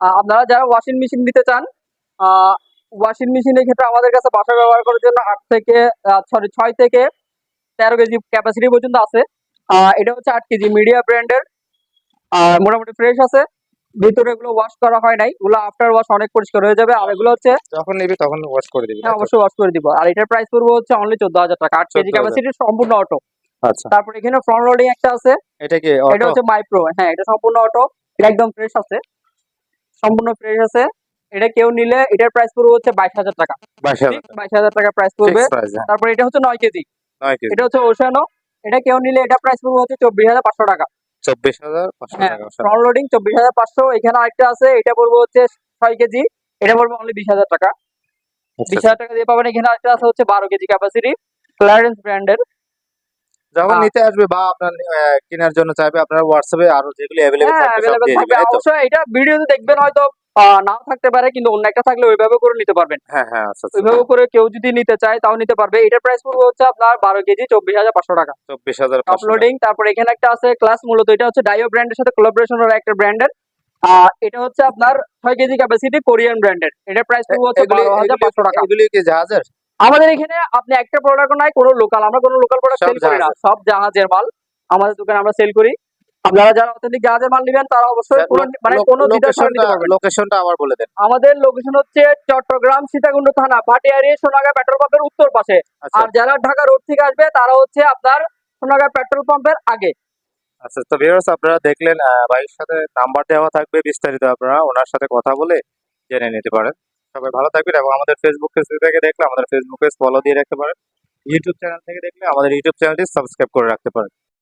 আপনারা যারা washing machine নিতে চান, ওয়াশিং মেশিনের ক্ষেত্রে আমাদের কাছে বাসায় ব্যবহার করার জন্য 6 থেকে 13 কেজি ক্যাপাসিটি পর্যন্ত আছে। এটা হচ্ছে 8 কেজি মিডিয়া ব্র্যান্ডের। আর মোটামুটি ফ্রেশ আছে, ভিতরে এগুলো ওয়াশ করা হয় নাই, এগুলো আফটার ওয়াশ অনেক পরিষ্কার হয়ে যাবে। আর এগুলো হচ্ছে যখন নিবি তখন ওয়াশ করে দিবি, হ্যাঁ তাই তো? অবশ্যই ওয়াশ করে দিব। আর এটার প্রাইস পড়বে হচ্ছে অনলি 14,000 টাকা, 8 কেজি 14,000 ক্যাপাসিটির সম্পূর্ণ অটো। আচ্ছা, তারপর এখানে ফ্রন্ট লোডিং একটা আছে, এটা কি এটা অটো? হচ্ছে মাইক্রো। হ্যাঁ, এটা সম্পূর্ণ অটো, এটা একদম ফ্রেশ আছে, সম্পূর্ণ ফ্রেশ আছে। এটা কেউ নিলে এটার প্রাইস পড়বে হচ্ছে 22,000 টাকা, 22,000 ফিক্স টাকা 22,000 টাকা প্রাইস পড়বে। ফিক্স প্রাইস, হ্যাঁ। তারপর এটা হচ্ছে 9 কেজি, 9 কেজি এটা হচ্ছে ওশানো। এটা কেউ নিলে এটা প্রাইস পড়বে হচ্ছে 24,500 টাকা। 24,500 হ্যাঁ, টাকা। Front loading 24,500। এখানে আরেকটা আছে, এটা পড়বে হচ্ছে 6 কেজি, এটা পড়বে অনলি 20,000 টাকা। আচ্ছা, 20,000 টাকা দিয়ে পাবেন। এখানে আরেকটা আছে হচ্ছে 12 কেজি ক্যাপাসিটি, ক্লারেন্স ব্র্যান্ডের। যখন নিতে আসবে বা আপনার কেনার জন্য চাইবে, আপনার হোয়াটসঅ্যাপে আরো যেগুলো অ্যাভেলেবেল হ্যাঁ, থাকবে সব অ্যাভেলেবেল দিয়ে দিবে, থাকবে তাই তো? অবশ্যই। এটা ভিডিওতে দেখবেন হয়তো নাও থাকতে পারে, কিন্তু অন্য একটা থাকলে ওইভাবে করে নিতে পারবেন। হ্যাঁ, হ্যাঁ, আচ্ছা, আচ্ছা। ওইভাবে করে কেউ যদি নিতে চায় তাও নিতে পারবে। এটার প্রাইস পড়বে হচ্ছে আপনার 12 কেজি 24,500 টাকা 24,500 টাকা। আপলোডিং। তারপর এখানে একটা আছে ক্লাস, মূলত এটা হচ্ছে ডাইও ব্র্যান্ডের সাথে কোলাবোরেশন হলো একটা ব্র্যান্ডের। এটা হচ্ছে আপনার 6 কেজি ক্যাপাসিটি, কোরিয়ান ব্র্যান্ডের। এটার প্রাইস পড়বে হচ্ছে এগুলি এগুলি 12,500 টাকা। এগুলি কি জাহাজের? আমাদের এখানে আপনি একটা প্রোডাক্ট নাই কোনো লোকাল, আমরা কোনো লোকাল প্রোডাক্ট সব সেল করি না, জাহাজের। সব জাহাজের মাল আমাদের দোকানে আমরা সেল করি। আপনারা যারা অথেন্টিক জাহাজের মাল নেবেন তারা অবশ্যই কোনো মানে কোনো দ্বিধা ছাড়া নিতে পারবেন। লোকেশনটা আবার বলে দেন। আমাদের লোকেশন হচ্ছে চট্টগ্রাম সীতাকুণ্ড থানা, ভাটিয়ারি সোনাগাঁ পেট্রোল পাম্পের উত্তর পাশে। আচ্ছা, আর যারা ঢাকা রোড থেকে আসবে তারা হচ্ছে আপনার সোনাগাঁ পেট্রোল পাম্পের আগে। আচ্ছা। তো ভিউয়ার্স, আপনারা দেখলেন, ভাইয়ের সাথে নাম্বার দেওয়া থাকবে, বিস্তারিত আপনারা ওনার সাথে কথা বলে জেনে নিতে পারেন। সবাই ভালো থাকবেন, এবং আমাদের ফেসবুক পেজ থেকে দেখলে আমাদের ফেসবুক পেজ ফলো দিয়ে রাখতে পারেন। ইউটিউব চ্যানেল থেকে দেখলে আমাদের ইউটিউব চ্যানেলটি সাবস্ক্রাইব করে রাখতে পারেন।